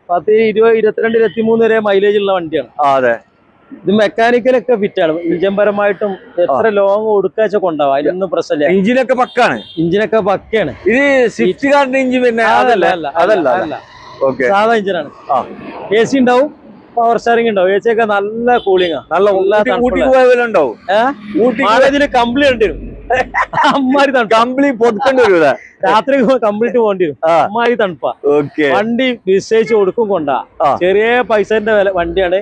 10, 20, 22, 23 വരെ മൈലേജ് ഉള്ള വണ്ടിയാണ്. അതെ. ഇത് മെക്കാനിക്കലൊക്കെ ഫിറ്റാണ്. ഇഞ്ചൻപരമായിട്ടും എത്ര ലോങ് കൊടുക്കാച്ച കൊണ്ടാവും, അതിനൊന്നും പ്രശ്നമില്ല. എഞ്ചിനൊക്കെ പക്കാണ്. ഇഞ്ചിനൊക്കെ പക്കയാണ്. ഇത് സ്വിഫ്റ്റ് കാറിന്റെ എഞ്ചിൻ പിന്നെ അതല്ല, സാധാ എഞ്ചിനാണ്. AC ഉണ്ടാവും, പവർ സ്റ്റാറിംഗ് ഉണ്ടാവും. AC ഒക്കെ നല്ല കൂളിംഗ്, ഇതില് കമ്പിളി കണ്ടിരും. അമ്മാരി കമ്പിളി പൊതുക്കേണ്ടി വരും, രാത്രി കംപ്ലീറ്റ് പോകേണ്ടി വരും. അമ്മാരി തണുപ്പാ. വണ്ടി വിശേഷിച്ച് കൊടുക്കും കൊണ്ടാ. ചെറിയ പൈസന്റെ വില വണ്ടിയാണ്.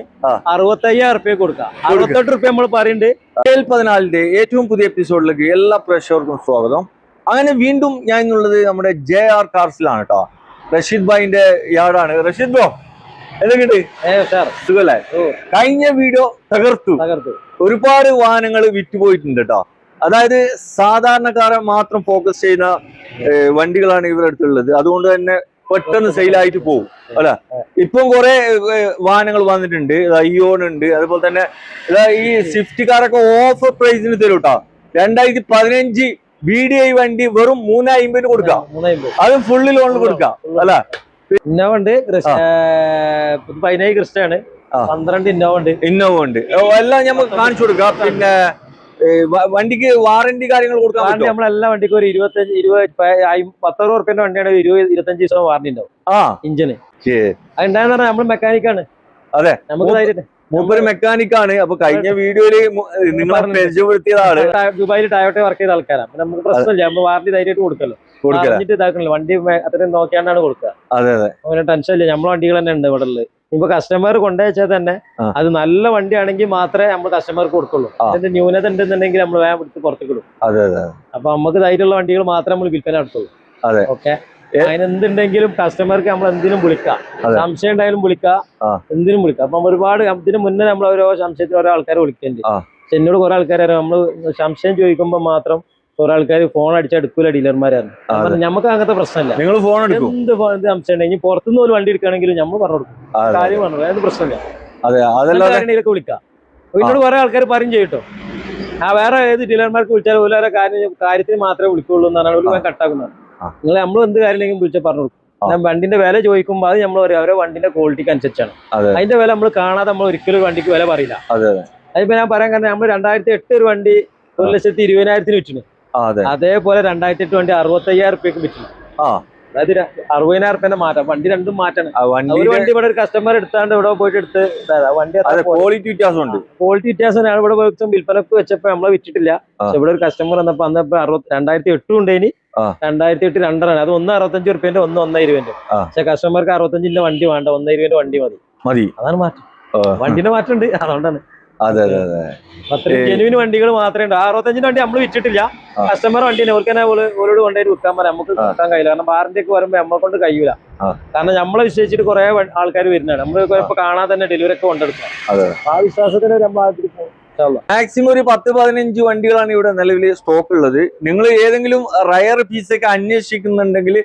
65,000 റുപ്യ കൊടുക്കാം. 68 റുപ്യ നമ്മൾ പറയുന്നുണ്ട്. 14 ഏറ്റവും പുതിയ എപ്പിസോഡിലേക്ക് എല്ലാ പ്രേക്ഷകർക്കും സ്വാഗതം. അങ്ങനെ വീണ്ടും ഞാൻ ഇന്നുള്ളത് നമ്മുടെ JR കാർസിലാണ് കേട്ടോ. റഷീദ് ഭായിന്റെ യാർഡാണ്. റഷീദ് ബ്രോ എന്തൊക്കെയുണ്ട്? സുഖല്ലേ? കഴിഞ്ഞ വീഡിയോ തകർത്തു. ഒരുപാട് വാഹനങ്ങൾ വിറ്റുപോയിട്ടുണ്ട് കേട്ടോ. അതായത് സാധാരണക്കാരെ മാത്രം ഫോക്കസ് ചെയ്യുന്ന വണ്ടികളാണ് ഇവരുടെ അടുത്തുള്ളത്. അതുകൊണ്ട് തന്നെ പെട്ടെന്ന് സെയിലായിട്ട് പോകും അല്ലെ. ഇപ്പം കുറെ വാഹനങ്ങൾ വന്നിട്ടുണ്ട്. ION ഉണ്ട്, അതുപോലെ തന്നെ ഈ സ്വിഫ്റ്റ് കാറൊക്കെ ഓഫർ പ്രൈസിന് തരും കേട്ടോ. 2015 VDI വണ്ടി വെറും 350 കൊടുക്കാം. അതും ഫുള്ളി ലോണിൽ കൊടുക്കാം അല്ലെ. ഇന്നോവ ഉണ്ട്, 15 ക്രിസ്റ്റയാണ്, 12 ഇന്നോവ ഉണ്ട്. എല്ലാം നമുക്ക് കാണിച്ചു കൊടുക്കാം. പിന്നെ വണ്ടിക്ക് വാറന്റി കാര്യങ്ങൾ കൊടുക്കാൻ നമ്മളെല്ലാ വണ്ടിക്കും ഒരു 10-20 റുപ്യന്റെ വണ്ടിയാണ് 20-25 ദിവസം വാറന്റി ഉണ്ടാവും. ഇഞ്ചിന് അതുണ്ടായെന്ന് പറഞ്ഞാൽ നമ്മൾ മെക്കാനിക്കാണ്. അതെ, നമുക്ക് മൂപ്പര് മെക്കാനിക്കാണ്. അപ്പൊ കഴിഞ്ഞ വീഡിയോയില് നിങ്ങളെ പരിചയപ്പെടുത്തിയതാണ്. ദുബായിൽ ടയോട്ട വർക്ക് ചെയ്ത ആൾക്കാരാണ്. നമുക്ക് പ്രശ്നമില്ല, നമ്മൾ വാറന്റി ധൈര്യമായിട്ട് കൊടുക്കല്ലോ. ഇതാക്കണില്ല, വണ്ടി അത്രയും നോക്കിയാണ്ടാണ് കൊടുക്കുക. അതെ അതെ, അങ്ങനെ ടെൻഷൻ ഇല്ല. നമ്മളെ വണ്ടികൾ തന്നെ ഉണ്ട് ഇവിടെ ഉള്ളത്. ഇപ്പൊ കസ്റ്റമർ കൊണ്ടുവച്ചാൽ തന്നെ അത് നല്ല വണ്ടിയാണെങ്കിൽ മാത്രമേ നമ്മൾ കസ്റ്റമർക്ക് കൊടുക്കുള്ളൂ. അതിന്റെ ന്യൂനത ഉണ്ടെന്നുണ്ടെങ്കിൽ നമ്മൾ വേഗം എടുത്ത് പുറത്തേക്കിടും. അപ്പൊ നമുക്ക് ധൈര്യമുള്ള വണ്ടികൾ മാത്രമേ നമ്മൾ വിൽപ്പന നടത്തുള്ളൂ. ഓക്കെ, അതിനെന്തുണ്ടെങ്കിലും കസ്റ്റമർക്ക് നമ്മൾ എന്തിനും വിളിക്കാം. സംശയം ഉണ്ടായാലും വിളിക്കാം, എന്തിനും വിളിക്കാം. അപ്പം ഒരുപാട് ഇതിന് മുന്നേ നമ്മൾ ഓരോ സംശയത്തിന് ഓരോ ആൾക്കാരെ വിളിക്കേണ്ടി. എന്നോട് കുറെ ആൾക്കാരെ നമ്മൾ സംശയം ചോദിക്കുമ്പോൾ മാത്രം കുറെ ആൾക്കാർ ഫോൺ അടിച്ചെടുക്കൂല ഡീലർമാരാണ്. നമുക്ക് അങ്ങനത്തെ പ്രശ്നമില്ല. നിങ്ങൾ ഫോൺ എന്ത് സംശയം ഉണ്ടെങ്കിൽ പുറത്തുനിന്ന് ഒരു വണ്ടി എടുക്കുകയാണെങ്കിലും നമ്മൾ പറഞ്ഞു കൊടുക്കും. കാര്യം പറഞ്ഞു, അതായത് പ്രശ്നമില്ല. കാര്യങ്ങളൊക്കെ വിളിക്കാം. എന്നോട് കുറെ ആൾക്കാർ പറയും ചെയ്യട്ടോ, വേറെ ഏത് ഡീലർമാർക്ക് വിളിച്ചാലും ഓരോ കാര്യത്തിന് മാത്രമേ വിളിക്കുള്ളൂ എന്നാണ് ഒരു കട്ടാക്കുന്നത്. നമ്മൾ എന്ത് കാര്യമില്ലെങ്കിലും വിളിച്ചാൽ പറഞ്ഞു കൊടുക്കും. വണ്ടിന്റെ വില ചോദിക്കുമ്പോൾ അത് നമ്മൾ പറയാം ഓരോ വണ്ടിന്റെ ക്വാളിറ്റിക്ക് അനുസരിച്ചാണ്. അതിന്റെ വില നമ്മൾ കാണാതെ നമ്മൾ ഒരിക്കലും വണ്ടിക്ക് വില പറയില്ല. അതിപ്പോ ഞാൻ പറയാൻ കാരണം നമ്മൾ 2008 ഒരു വണ്ടി 1,20,000 വിറ്റിന്. അതേപോലെ 2008 വണ്ടി 65,000 റുപ്യക്ക് വിറ്റിന്. അതായത് 60,000 റുപ്യന്റെ മാറ്റം. വണ്ടി രണ്ടും മാറ്റാണ്. ഒരു വണ്ടി ഇവിടെ ഒരു കസ്റ്റമർ എടുത്താണ്ട് ഇവിടെ പോയിട്ട് എടുത്ത് വണ്ടി ക്വാളിറ്റി വ്യത്യാസമുണ്ട്. ക്വാളിറ്റി വ്യത്യാസം ഇവിടെ വിൽപ്പനക്ക് വെച്ചപ്പോ നമ്മളെ വിറ്റിട്ടില്ല. പക്ഷെ ഇവിടെ ഒരു കസ്റ്റമർ വന്നപ്പോ അന്നപ്പോ 2008 ഉണ്ടേനി. 2008 രണ്ടറാണ്. അത് 1,65 റുപ്യന്റെ 1,20. പക്ഷെ കസ്റ്റമർക്ക് 65ന്റെ വണ്ടി വേണ്ട, 1,20ന്റെ വണ്ടി മതി. അതാണ് മാറ്റം. വണ്ടിന്റെ മാറ്റം ഉണ്ട്, അതുകൊണ്ടാണ്. ജെനുവിന് വണ്ടികൾ മാത്രമേ ഉണ്ട്. 65ന്റെ വണ്ടി നമ്മൾ വിറ്റിട്ടില്ല. കസ്റ്റമർ വണ്ടിനെ ഓരോട് കൊണ്ടുപോയി വിൽക്കാൻ പറയാം. നമുക്ക് കിട്ടാൻ കഴിയില്ല. കാരണം വാറന്റി ഒക്കെ വരുമ്പോ നമ്മളെ കൊണ്ട് കഴിയൂല. കാരണം നമ്മളെ വിശ്വസിച്ചിട്ട് കുറെ ആൾക്കാർ വരുന്നതാണ്. നമ്മൾ ഇപ്പൊ കാണാതെ തന്നെ ഡെലിവറി ഒക്കെ കൊണ്ടെടുക്കാം. ആ വിശ്വാസത്തിന് മാക്സിമം ഒരു 10-15 വണ്ടികളാണ് ഇവിടെ നിലവിൽ സ്റ്റോക്ക് ഉള്ളത്. നിങ്ങൾ ഏതെങ്കിലും റയർ പീസൊക്കെ അന്വേഷിക്കുന്നുണ്ടെങ്കിൽ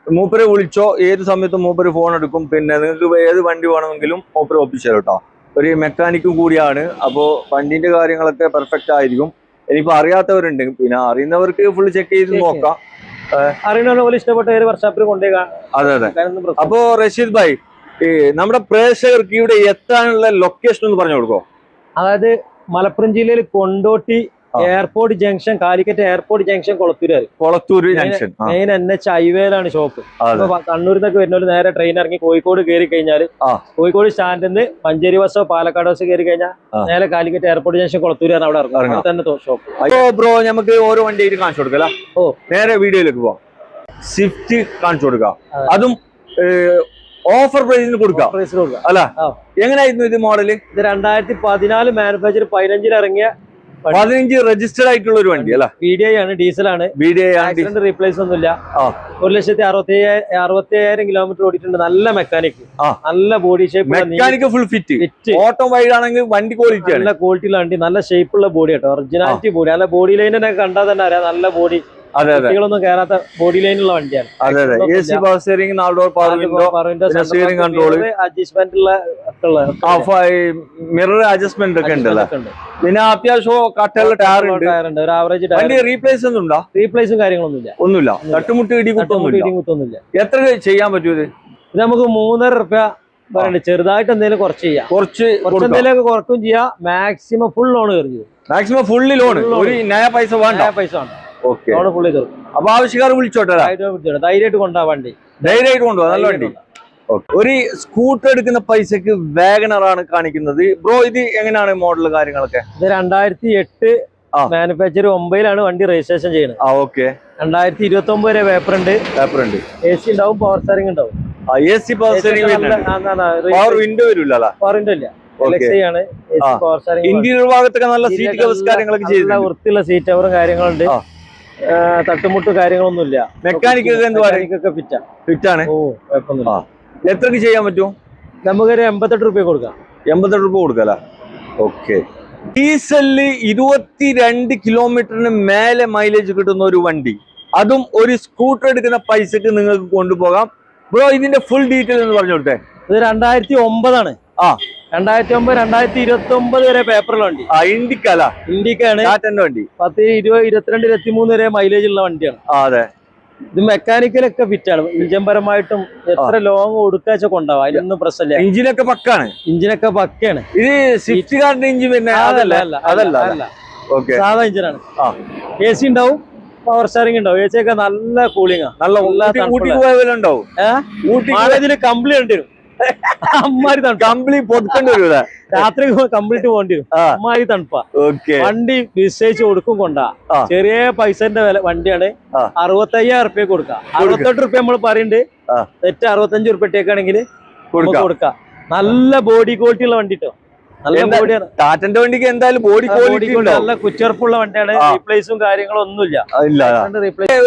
മൂപ്പരെ വിളിച്ചോ, ഏത് സമയത്തും മൂപ്പര് ഫോൺ എടുക്കും. പിന്നെ നിങ്ങൾക്ക് ഏത് വണ്ടി വേണമെങ്കിലും മൂപ്പര് ഒപ്പിച്ചു തരും കേട്ടോ. ഒരു മെക്കാനിക്കും കൂടിയാണ്. അപ്പോൾ വണ്ടിന്റെ കാര്യങ്ങളൊക്കെ പെർഫെക്റ്റ് ആയിരിക്കും. ഇനിയിപ്പോ അറിയാത്തവരുണ്ട്, പിന്നെ അറിയുന്നവർക്ക് ഫുൾ ചെക്ക് ചെയ്ത് നോക്കാം. അറിയുന്ന പോലെ ഇഷ്ടപ്പെട്ട ഒരു വർഷാപ്പിൽ കൊണ്ടുപോകാം. അതെ. അപ്പോ റഷീദ് ഭായ്, നമ്മുടെ പ്രേക്ഷകർക്ക് ഇവിടെ എത്താനുള്ള ലൊക്കേഷൻ ഒന്ന് പറഞ്ഞു കൊടുക്കോ? അതായത് മലപ്പുറം ജില്ലയിൽ Kondotty airport junction, Calicut airport junction, Kolathur junction main NH ഹൈവേയിലാണ് ഷോപ്പ്. കണ്ണൂരിൽ നിന്നൊക്കെ വരുന്നവര് നേരെ ട്രെയിൻ ഇറങ്ങി കോഴിക്കോട് കയറി കഴിഞ്ഞാൽ കോഴിക്കോട് സ്റ്റാൻഡിൽ നിന്ന് മഞ്ചേരി ബസ്സോ പാലക്കാട് ബസ് കയറി കഴിഞ്ഞാൽ നേരെ കാലിക്കറ്റ് എയർപോർട്ട് ജംഗ്ഷൻ കൊളത്തൂരാണ് അവിടെ ഇറങ്ങും. തന്നെ ഷോപ്പ്. ബ്രോ, നമുക്ക് ഓരോ വണ്ടിയായിട്ട് കാണിച്ചു കൊടുക്കല. നേരെ വീഡിയോയിലേക്ക് പോവാം. സ്വിഫ്റ്റ് കാണിച്ചു കൊടുക്കാം, അതും ഓഫർ പ്രൈസിന് കൊടുക്കാം അല്ല. എങ്ങനെയായിരുന്നു ഇത് മോഡല്? ഇത് 2014 മാനുഫാക്ചർ, 15 ഇറങ്ങിയ 15 രജിസ്റ്റർഡ് ആയിട്ടുള്ള ഒരു വണ്ടി അല്ല. VDI ആണ്, ഡീസലാണ്. ആക്സിഡന്റ് റീപ്ലേസ് ഒന്നുമില്ല. 1,60,000 കിലോമീറ്റർ ഓടിയിട്ടുണ്ട്. നല്ല മെക്കാനിക്, നല്ല body shape, mechanic full fit. Auto wide ആണെങ്കിൽ വണ്ടി ക്വാളിറ്റി, നല്ല ക്വാളിറ്റിയുള്ള വണ്ടി, നല്ല ഷേപ്പുള്ള ബോഡി കേട്ടോ. ഒറിജിനാലിറ്റി ബോഡി, നല്ല ബോഡി ലൈനെ കണ്ടാൽ തന്നെ അറിയാം നല്ല ബോഡി. കുട്ടികളൊന്നും കയറാത്ത ബോഡി ലൈനുള്ള വണ്ടിയാണ്. അഡ്ജസ്റ്റ്മെന്റ് മിറർ അഡ്ജസ്റ്റ്മെന്റ് ഒക്കെ ഉണ്ടല്ലോ. പിന്നെ അത്യാവശ്യം കട്ടുള്ള ടയർ ഉണ്ട്. ഒരു ആവറേജ് വണ്ടി റീപ്ലേസ് ഒന്നും ഉണ്ടോ? റീപ്ലേസും കാര്യങ്ങളൊന്നുമില്ല. തട്ടുമുട്ട് ഇടികുത്തൊന്നുമില്ല. എത്ര ചെയ്യാൻ പറ്റൂ? ഇത് നമുക്ക് 3,500 റുപ്യ പറയുന്നുണ്ട് ചെറുതായിട്ട് എന്തെങ്കിലും കുറച്ച് ചെയ്യാം, കുറച്ച് എന്തെങ്കിലും കുറക്കും ചെയ്യാം. മാക്സിമം ഫുൾ ലോൺ കയറി, മാക്സിമം ഫുള്ളി ലോൺ, ഒരു നയ പൈസ വേണ്ട, പൈസ വേണ്ട, ഓക്കെ ലോൺ ഫുള്ളി തീർക്കും. അപ്പൊ ആവശ്യക്കാർ വിളിച്ചോട്ടെ, ധൈര്യമായിട്ട് കൊണ്ടുപോകാൻ വണ്ടി, ധൈര്യമായിട്ട് കൊണ്ടുപോകാം, നല്ല വണ്ടി. ഒരു സ്കൂട്ടർ എടുക്കുന്ന പൈസക്ക് വാഗണർ ആണ് കാണിക്കുന്നത് ബ്രോ. ഇത് എങ്ങനെയാണ് മോഡൽ കാര്യങ്ങളൊക്കെ? ഇത് 2008 മാനുഫാക്ചർ 9-ലാണ് വണ്ടി രജിസ്ട്രേഷൻ ചെയ്യുന്നത്. ഓക്കെ 2029 വരെ പേപ്പർ ഉണ്ട്, AC ഉണ്ടാവും, പവർ സ്റ്റാറിംഗ് ഉണ്ടാവും. പവർ വിൻഡോ വരില്ല, പവർ വിൻഡോ ഇല്ല, പവർ സ്റ്റാറിംഗ്. ഇന്റീരിയർ ഭാഗത്തൊക്കെ നല്ല സീറ്റ് കവേഴ്സ് കാര്യങ്ങളൊക്കെ ചെയ്ത് വൃത്തിയുള്ള സീറ്റ് കവറും കാര്യങ്ങളുണ്ട്, തട്ടുമുട്ട് കാര്യങ്ങളൊന്നുമില്ല. മെക്കാനിക്കൊക്കെ ഫിറ്റാണ്. എത്രക്ക് ചെയ്യാൻ പറ്റും? നമുക്കൊരു 88 രൂപ കൊടുക്കാം. 88 രൂപ കൊടുക്കല. ഓക്കെ. ഡീസലില് 22 കിലോമീറ്ററിന് മേലെ മൈലേജ് കിട്ടുന്ന ഒരു വണ്ടി, അതും ഒരു സ്കൂട്ടർ എടുക്കുന്ന പൈസക്ക് നിങ്ങൾക്ക് കൊണ്ടുപോകാം ബ്രോ. ഇതിന്റെ ഫുൾ ഡീറ്റെയിൽ എന്ന് പറഞ്ഞു കൊടുത്തേ. ഇത് 2009 ആണ്. 2009 2029 വരെ പേപ്പറുള്ള വണ്ടി. ഇൻഡിക്കല്ല, ഇൻഡിക്കാണ് വണ്ടി. 10 20 22 23 വരെ മൈലേജ് ഉള്ള വണ്ടിയാണ്. അതെ. ഇത് മെക്കാനിക്കലൊക്കെ ഫിറ്റാണ്, ഇഞ്ചൻ പരമായിട്ടും എത്ര ലോങ് കൊടുക്കാച്ച കൊണ്ടാവാം, അതിനൊന്നും പ്രശ്നമില്ല. എഞ്ചിനൊക്കെ പക്കാണ്, ഇഞ്ചിനൊക്കെ പക്കയാണ്. ഇത് സ്വിഫ്റ്റ് കാറിന്റെ എഞ്ചിൻ പിന്നെ അതല്ല, സാധാ ഇഞ്ചിനാണ്. AC ഉണ്ടാവും, പവർ സ്റ്റാറിംഗ് ഉണ്ടാവും, AC ഒക്കെ നല്ല കൂളിംഗ്, നല്ല ഉണ്ടാവും. ഇതിന് കംപ്ലീറ്റ് ഉണ്ട് വരും, അമ്മാരി കംപ്ലീറ്റ് പൊതുക്കേണ്ടി വരും, രാത്രി കംപ്ലീറ്റ് പോകേണ്ടി വരും, അമ്മാരി തണുപ്പാ. വണ്ടി വിശ്വസിച്ച് കൊടുക്കും കൊണ്ടാ. ചെറിയ പൈസന്റെ വില വണ്ടിയാണ്. 65,000 റുപ്യ കൊടുക്കാം. 68 റുപ്യ നമ്മൾ പറയുന്നുണ്ട്, തെറ്റ് 65 റുപ്യട്ടേക്കാണെങ്കിൽ കൊടുക്കാം. നല്ല ബോഡി ക്വാളിറ്റി ഉള്ള വണ്ടി കേട്ടോ, നല്ല ബോഡിയാണ്. ടാറ്റന്റെ വണ്ടിക്ക് എന്തായാലും ബോഡി ക്വാളിറ്റി നല്ല കുച്ചർപ്പുള്ള വണ്ടിയാണ്. റീപ്ലേസും കാര്യങ്ങളും ഒന്നുമില്ല.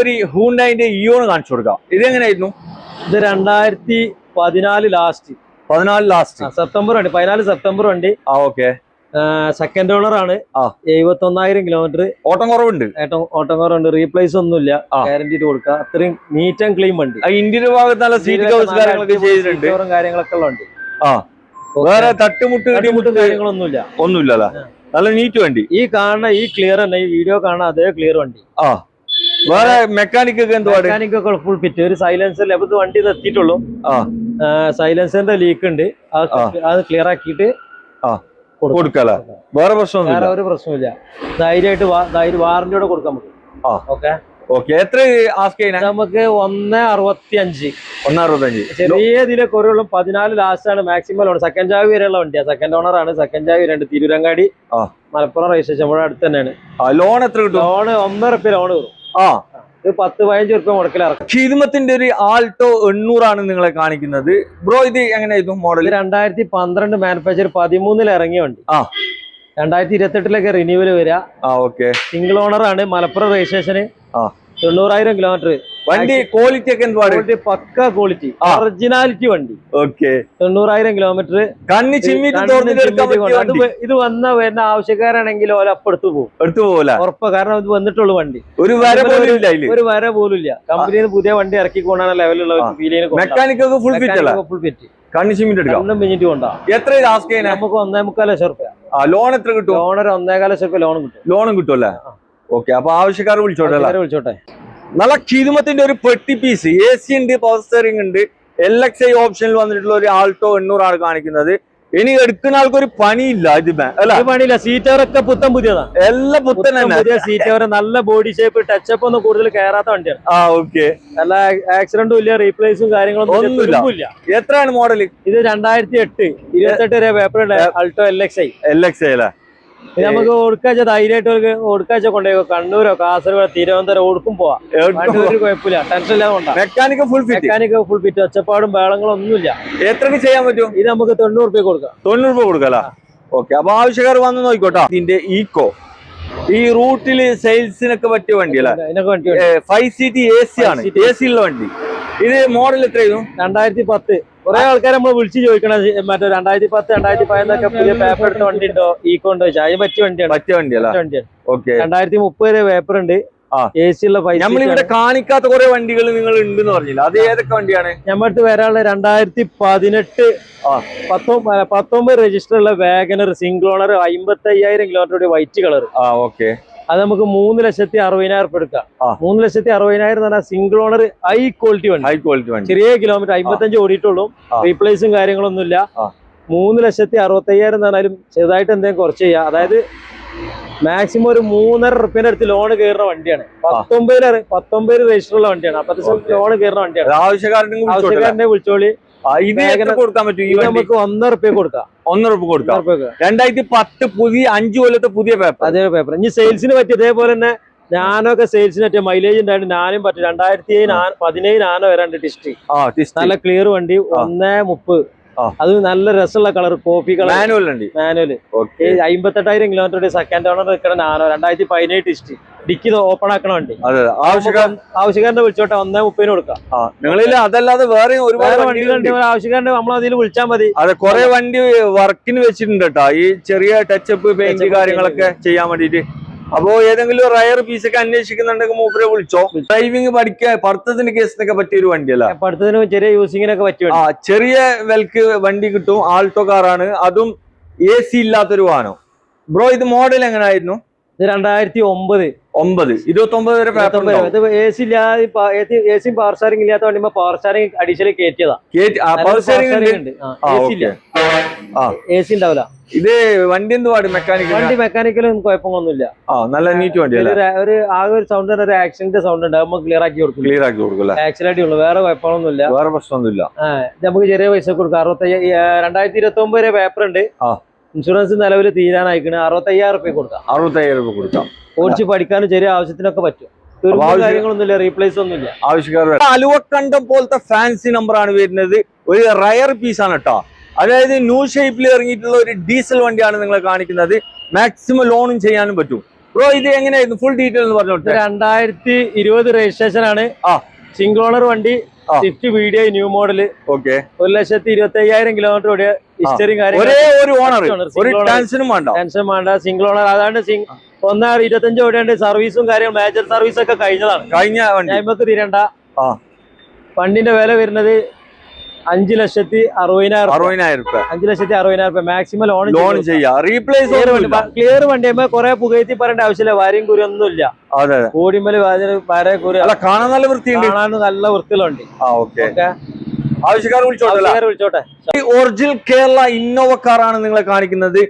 ഒരു ഹ്യൂണ്ടായിന്റെ ഇയോൺ കാണിച്ചു കൊടുക്കാം. ഇത് എങ്ങനെയായിരുന്നു? ഇത് 2014 ലാസ്റ്റ്, സെപ്റ്റംബർ വണ്ടി, 14 സെപ്റ്റംബർ വണ്ടി. ഓക്കെ. സെക്കൻഡ് ഓണർ ആണ്. 71,000 കിലോമീറ്റർ. ഓട്ടം കുറവുണ്ട്, ഓട്ടം കുറവുണ്ട്. റീപ്ലേസ് ഒന്നുമില്ല, ഗ്യാരണ്ടി കൊടുക്കുക. അത്രയും നീറ്റ് ആൻഡ് ക്ലീൻ വണ്ടി. ഇന്റീരിയർ ഭാഗത്ത് നല്ല സീറ്റ് കവേഴ്സ് കാര്യങ്ങളൊക്കെ ചെയ്തിട്ടുണ്ട്, കാര്യങ്ങളൊക്കെ ഉള്ള വണ്ടി. വേറെ തട്ടുമുട്ട് കാര്യങ്ങളൊന്നുമില്ല, ഒന്നുമില്ല. നല്ല നീറ്റ് വണ്ടി. ഈ കാണുന്ന ഈ ക്ലിയർ തന്നെ, ഈ വീഡിയോ കാണുന്ന അതേ ക്ലിയർ വണ്ടി. വേറെ മെക്കാനിക് ഒക്കെ ഫുൾ ഫിറ്റ്. ഒരു സൈലൻസർ വണ്ടി എത്തിയിട്ടുള്ളൂ, സൈലൻസറിന്റെ ലീക്ക് ഉണ്ട്, അത് ക്ലിയർ ആക്കിയിട്ട് കൊടുക്കല. വേറെ വേറെ ഒരു പ്രശ്നമില്ല. ധൈര്യമായിട്ട് വാറന്റിയോടെ കൊടുക്കാൻ പറ്റും. ഓക്കെ. എത്ര നമുക്ക് 165. 165 ചെറിയ ഇതിലെ കുറവുള്ളൂ. 14 ലാസ്റ്റ് ആണ് മാക്സിമം ലോൺ. സെക്കൻഡ് ചാവി വരെയുള്ള വണ്ടിയാണ്. സെക്കൻഡ് ഓണർ ആണ്. സെക്കൻഡ് ചാവി 2 തിരൂരങ്ങാടി മലപ്പുറം രജിസ്ട്രേഷൻ നമ്മുടെ അടുത്ത് തന്നെയാണ്. ലോൺ എത്ര കിട്ടും? ലോൺ 1.5 റുപ്യ ലോൺ വരും. ഇത് 10-15 റുപ്യ മുടക്കിലിറക്കും. ഖിദ്മത്തിന്റെ ഒരു ആൾട്ടോ 800 ആണ് നിങ്ങളെ കാണിക്കുന്നത് ബ്രോ. ഇത് എങ്ങനെയായിരുന്നു മോഡൽ? 2012 മാനുഫാക്ചർ 13-ൽ ഇറങ്ങിയ വണ്ടി. 2028 റിന്യൂവൽ വരിക. സിംഗിൾ ഓണർ ആണ്. മലപ്പുറം രജിസ്ട്രേഷന്. 90,000 കിലോമീറ്റർ. വണ്ടി ക്വാളിറ്റി ഒക്കെ പക്ക ക്വാളിറ്റി, ഒറിജിനാലിറ്റി വണ്ടി. 90,000 കിലോമീറ്റർ. ഇത് വരുന്ന ആവശ്യക്കാരാണെങ്കിൽ ഓല അപ്പെടുത്തു പോകും, ഉറപ്പ്. കാരണം ഇത് വന്നിട്ടുള്ളൂ വണ്ടി, ഒരു വര പോലും ഇല്ല. കമ്പനിയിൽ പുതിയ വണ്ടി ഇറക്കി കൊണ്ടാണ് ലെവലുള്ള ഫുൾ ഫിറ്റ്. നമുക്ക് 1.25 ലക്ഷം റുപ്യ ലോൺ. എത്ര കിട്ടും? ലോൺ 1.25 ലക്ഷം റുപ്യ ലോണും കിട്ടുമല്ലേ? ഓക്കെ. അപ്പൊ ആവശ്യക്കാർ വിളിച്ചോട്ടെ. നല്ല ഖിദ്മത്തിന്റെ ഒരു പെട്ടി പീസ്. AC ഉണ്ട്, പവർ സ്റ്റിയറിംഗ് ഉണ്ട്, LXI ഓപ്ഷനിൽ വന്നിട്ടുള്ള ഒരു ആൾട്ടോ 800 ആണ് കാണിക്കുന്നത്. ഇനി എടുക്കുന്ന ആൾക്കൊരു പണിയില്ല. പണിയില്ല. സീറ്റവറൊക്കെ പുത്തൻ പുതിയതാണ്, എല്ലാം പുത്തൻ തന്നെ. സീറ്റവർ നല്ല ബോഡി ഷേപ്പ്, ടച്ചപ്പ് ഒന്നും കൂടുതൽ കയറാത്ത വണ്ടിയാണ്. ഓക്കെ. നല്ല ആക്സിഡന്റും ഇല്ല, റീപ്ലേസും കാര്യങ്ങളൊന്നും ഒന്നുമില്ല. എത്രയാണ് മോഡൽ? ഇത് 2008 28 വരെ പേപ്പർ ഉണ്ട്. ആൾട്ടോ LXI അല്ലേ? നമുക്ക് ഒടുക്കാഴ്ച ധൈര്യമായിട്ട് ഒടുക്കാഴ്ച കൊണ്ടുപോയി കണ്ണൂരോ കാസർഗോഡോ തിരുവനന്തപുരം ഓടുക്കും പോവാം. ഒരു കുഴപ്പമില്ല, ടെൻഷൻ ഇല്ലാതെ കൊണ്ടാ. Mechanic full fit. ഒച്ചപ്പാടും ബഹളങ്ങളും ഒന്നുമില്ല. എത്രക്ക് ചെയ്യാൻ പറ്റും? ഇത് നമുക്ക് 90 റുപ്യ കൊടുക്കാം. 90 രൂപ കൊടുക്കല. ഓക്കെ. അപ്പൊ ആവശ്യക്കാർ വന്ന് നോക്കിക്കോട്ടെ. ഇതിന്റെ ഈക്കോ ഈ റൂട്ടില് സെയിൽസിനൊക്കെ പറ്റിയ വണ്ടിയല്ല, 5 സീറ്റ് AC ആണ്. AC ഉള്ള വണ്ടി. ഇത് മോഡൽ എത്രയായിരുന്നു? 2010. കുറെ ആൾക്കാർ നമ്മൾ വിളിച്ച് ചോദിക്കണം, മറ്റേ 2010 2015 പുതിയ പേപ്പർ എടുത്ത വണ്ടി ഉണ്ടോ, ഈക്കോ ഉണ്ടോ ചോദിച്ചാൽ. അതിന് പറ്റിയ വണ്ടിയാണ്. 2030 വരെ പേപ്പർ ഉണ്ട്. AC ഉള്ള പൈസ. നമ്മളിവിടെ കാണിക്കാത്ത കുറെ വണ്ടികൾ നിങ്ങൾ ഉണ്ടെന്ന് പറഞ്ഞില്ല, അത് ഏതൊക്കെ വണ്ടിയാണ്? നമ്മുടെ വരാനുള്ള 2018 19 രജിസ്റ്റർ ഉള്ള WagonR single owner 55,000 kilometre white colour. അത് നമുക്ക് 3,60,000 ഉറുപ്പിക എടുക്കാം. 3,60,000 എന്ന് പറഞ്ഞാൽ സിംഗിൾ ഓണർ ഹൈ ക്വാളിറ്റി വണ്ടി, ചെറിയ കിലോമീറ്റർ 55 ഓടിയിട്ടുള്ളൂ, റീപ്ലേസും കാര്യങ്ങളൊന്നുമില്ല. 3,65,000 എന്ന് പറഞ്ഞാലും ചെറുതായിട്ട് എന്തെങ്കിലും കുറച്ച് ചെയ്യാം. അതായത് മാക്സിമം ഒരു 3.5 റുപ്യന്റെ അടുത്ത് ലോൺ കയറുന്ന വണ്ടിയാണ്. 19 രജിസ്റ്റർ ഉള്ള വണ്ടിയാണ്. അപ്പൊ ലോൺ കയറുന്ന വണ്ടിയാണ്. ആവശ്യക്കാരനെ വിളിച്ചോളി. കൊടുക്കാൻ പറ്റും നമുക്ക് 1.5 റുപ്യ കൊടുക്കാം. 1 റുപ്യ കൊടുക്കാം. 2010 പുതിയ 5 കൊല്ലത്തെ പുതിയ പേപ്പർ, അതേ പേപ്പർ. ഇനി സെയിൽസിന് പറ്റിയ ഇതേപോലെ തന്നെ ഞാനൊക്കെ സെയിൽസിന് പറ്റിയ മൈലേജ് ഉണ്ടായിരുന്നു. ഞാനും പറ്റും 2017 നാനോ വരാണ്ട് ഡിസ്ട്രിക്ട് നല്ല ക്ലിയർ വണ്ടി 1.30. അത് നല്ല രസമുള്ള colour coffee colour manual 58,000 kilometre second owner നിൽക്കണ നാനോ 2017 ഡിസ്ട്രിക്ട് ഡിക്കി ഓപ്പൺ ആക്കണ വണ്ടി. ആവശ്യക്കാരനെ വിളിച്ചോട്ടെ 1.30 കൊടുക്കാം. അതല്ലാതെ വേറെ ഒരുപാട് വണ്ടികളുണ്ട്. ആവശ്യക്കാരനെ നമ്മളതിൽ വിളിച്ചാൽ മതി. അതെ, കുറെ വണ്ടി വർക്കിന് വെച്ചിട്ടുണ്ട് കേട്ടോ, ഈ ചെറിയ ടച്ചപ്പ് പെയിന്റ് കാര്യങ്ങളൊക്കെ ചെയ്യാൻ വേണ്ടിട്ട്. അപ്പോ ഏതെങ്കിലും റയർ പീസൊക്കെ അന്വേഷിക്കുന്നുണ്ടെങ്കിൽ മൂപ്പരെ വിളിച്ചോ. ഡ്രൈവിംഗ് പഠിത്തത്തിന് കേസിനൊക്കെ പറ്റിയ ഒരു വണ്ടിയല്ല, പഠിത്തത്തിന് ചെറിയ യൂസിങ്ങിനൊക്കെ പറ്റിയ ചെറിയ വിലക്ക് വണ്ടി കിട്ടും. ആൾട്ടോ കാറാണ്, അതും AC ഇല്ലാത്തൊരു വാഹനം. ബ്രോ, ഇത് മോഡൽ എങ്ങനെയായിരുന്നു? ഇത് 2009 29 വരെ പേപ്പർ. AC ഇല്ലാതെ AC പവർ സ്റ്റാറിംഗ് ഇല്ലാത്ത വണ്ടി പവർ സ്റ്റാറിംഗ് അഡീഷണൽ കയറ്റിയതാ. AC ഉണ്ടാവില്ല. ഇത് വണ്ടി എന്തുപാട് മെക്കാനിക്കലും കുഴപ്പമൊന്നുമില്ല. നല്ല നീറ്റ് വണ്ടി. ഒരു ആകെ ഒരു സൗണ്ട് ഒരു ആക്സിഡന്റ് സൗണ്ട് ഉണ്ട്, നമുക്ക് ക്ലിയർ ആക്കി കൊടുക്കും. ആക്സിഡന്റ് ഉള്ളു, വേറെ കുഴപ്പമൊന്നുമില്ല, വേറെ പ്രശ്നമൊന്നുമില്ല. നമുക്ക് ചെറിയ പൈസ കൊടുക്കാം. 2029 വരെ പേപ്പർ ഉണ്ട്. ഇൻഷുറൻസ് നിലവിൽ തീരാനായിക്കണ്. 65,000 റുപ്യ കൊടുക്കാം. 65,000 രൂപ കൊടുക്കാം. ഓടിച്ച് പഠിക്കാനും ചെറിയ ആവശ്യത്തിനൊക്കെ പറ്റും. കാര്യങ്ങളൊന്നുമില്ല, റീപ്ലേസ് ഒന്നുമില്ല. ആവശ്യക്കാർ അലുവക്കണ്ടം പോലത്തെ ഫാൻസി നമ്പർ ആണ് വരുന്നത്. ഒരു റയർ പീസ് ആണ് കേട്ടോ. അതായത് ന്യൂ ഷേപ്പിൽ ഇറങ്ങിയിട്ടുള്ള ഒരു ഡീസൽ വണ്ടിയാണ് നിങ്ങളെ കാണിക്കുന്നത്. മാക്സിമം ലോണും ചെയ്യാനും പറ്റും. ബ്രോ, ഇത് എങ്ങനെയായിരുന്നു? ഫുൾ ഡീറ്റെയിൽ എന്ന് പറഞ്ഞോട്ടെ. 2020 രജിസ്ട്രേഷൻ ആണ്. സിംഗിൾ ഓണർ വണ്ടി, Swift video new model. 1,25,000 kilometre ഓടിയ ഹിസ്റ്ററിയും ടെൻഷനും വേണ്ട. Single owner. അതാണ് 1.25 ഓടിയുണ്ട്. സർവീസും കാര്യങ്ങളും മേജർ സർവീസ് ഒക്കെ കഴിഞ്ഞതാണ്. നമുക്ക് തീരണ്ട. വണ്ടിന്റെ വില വരുന്നത് 5,60,000 രൂപ. 5,60,000 മാക്സിമം ലോൺ ചെയ്യാം. റീപ്ലേസ് ക്ലിയർ വണ്ടി കുറെ പുകയത്തി പറയേണ്ട ആവശ്യമില്ല. വാരിയും കുരി ഒന്നും ഇല്ല. ഓടിമല് കാണാൻ നല്ല വൃത്തിയുണ്ട്. കാണാൻ നല്ല വൃത്തിയിലുണ്ട്. ആവശ്യക്കാർ വിളിച്ചോട്ടെ. ഒറിജിനൽ കേരള ഇന്നോവ കാറാണ് നിങ്ങളെ കാണിക്കുന്നത്.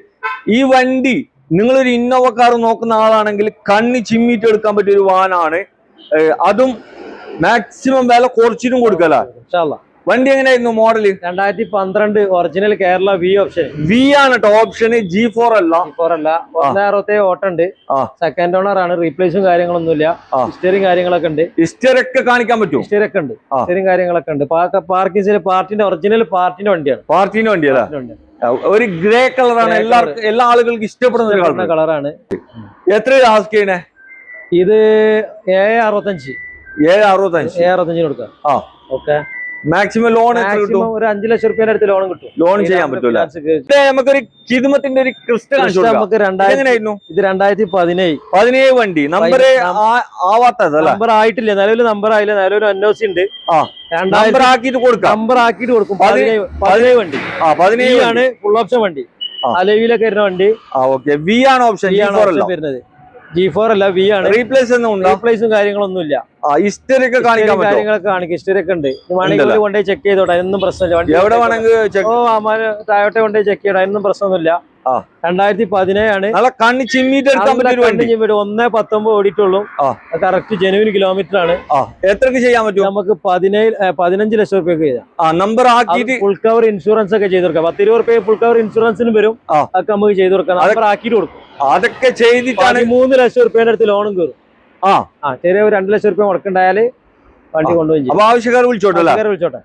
ഈ വണ്ടി നിങ്ങളൊരു ഇന്നോവ കാർ നോക്കുന്ന ആളാണെങ്കിൽ കണ്ണി ചിമ്മിട്ട് എടുക്കാൻ പറ്റിയ ഒരു വാഹനമാണ്. അതും മാക്സിമം വില കുറച്ചിട്ടും കൊടുക്കല. വണ്ടി എങ്ങനെയായിരുന്നു? Model 2012 original Kerala V option. V ആണ് കേട്ടോ ഓപ്ഷന്. G4 അല്ല. 1.67 ഓട്ടുണ്ട്. സെക്കൻഡ് ഓണർ ആണ്. റീപ്ലേസും കാര്യങ്ങളൊന്നുമില്ല. ഹിസ്റ്ററിയും കാര്യങ്ങളൊക്കെ ഉണ്ട്. ഹിസ്റ്ററി ഒക്കെ കാണിക്കാൻ പറ്റും. ഹിസ്റ്ററി ഒക്കെ ഉണ്ട്. ഹിസ്റ്ററിയും കാര്യങ്ങളൊക്കെ ഉണ്ട്. പാർക്കിംഗ് പാർട്ടിന്റെ ഒറിജിനൽ പാർട്ടിന്റെ വണ്ടിയാണ്. പാർട്ടിന്റെ വണ്ടിയല്ല. ഒരു ഗ്രേ കളറാണ്. എല്ലാ ആളുകൾക്കും ഇഷ്ടപ്പെടുന്ന കളറാണ്. എത്ര ആസ്ക് ചെയ്യണേ? ഇത് 7.65 കൊടുക്കാം. ഓക്കെ. മാക്സിമം ലോൺ ഒരു 5 ലക്ഷം റുപ്യ അടുത്ത് ലോൺ കിട്ടും. ലോൺ ചെയ്യാൻ പറ്റൂല. നമുക്കൊരു കിതുമത്തിന്റെ ഒരു ക്രിസ്റ്റൽ നമുക്ക് ഇത് 2017 വണ്ടി. നമ്പർ ആവാത്തതല്ല. നമ്പർ ആയിട്ടില്ല. നിലവിൽ നമ്പർ ആയില്ല. നിലവിൽ NOC ഉണ്ട്. നമ്പർ ആക്കിയിട്ട് കൊടുക്കും. 17 വണ്ടി. 17 ആണ് ഫുൾ ഓപ്ഷൻ വണ്ടി. അലവിലൊക്കെ വരുന്ന വണ്ടി. വി ആണ് ഓപ്ഷൻ. വരുന്നത് G4 അല്ല, വി ആണ്. റീപ്ലേസും കാര്യങ്ങളൊന്നും ഇല്ല. ഹിസ്റ്ററി ഒക്കെ കാര്യങ്ങളൊക്കെ കാണിക്കും. ഹിസ്റ്ററി ഒക്കെ ഉണ്ട്. വേണമെങ്കിൽ കൊണ്ടുപോയി ചെക്ക് ചെയ്തോട്ടെ. അതിനൊന്നും പ്രശ്നമില്ല. എവിടെ വേണമെങ്കിൽ ടയോട്ട കൊണ്ടുപോയി ചെക്ക് ചെയ്യണം. അതിനൊന്നും പ്രശ്നമൊന്നുമില്ല. 2017 ആണ്. കണ്ണി ചിമ്മിട്ട് 1.19 ഓടിയിട്ടുള്ളൂ. കറക്റ്റ് ജെനുവിൻ കിലോമീറ്റർ ആണ്. എത്രക്ക് ചെയ്യാൻ പറ്റും? നമുക്ക് 15 ലക്ഷം റുപ്യക്ക് ചെയ്യാം. നമ്പർ ആക്കിയിട്ട് ഫുൾ കവർ ഇൻഷുറൻസ് ഒക്കെ ചെയ്ത് കൊടുക്കാം. 10-20 റുപ്യ ഫുൾ കവർ ഇൻഷുറൻസിന് വരും. അതൊക്കെ നമുക്ക് ചെയ്ത് കൊടുക്കാം. നമ്പർ ആക്കിയിട്ട് കൊടുക്കും. അതൊക്കെ ചെയ്തിട്ടാണ് 13 ലക്ഷം റുപ്യന്റെ അടുത്ത് ലോണും കയറും. ചെറിയ 2 ലക്ഷം റുപ്യ മുടക്കുണ്ടായാല് വണ്ടി കൊണ്ടുപോയി. ആവശ്യക്കാർ വിളിച്ചോട്ടെ.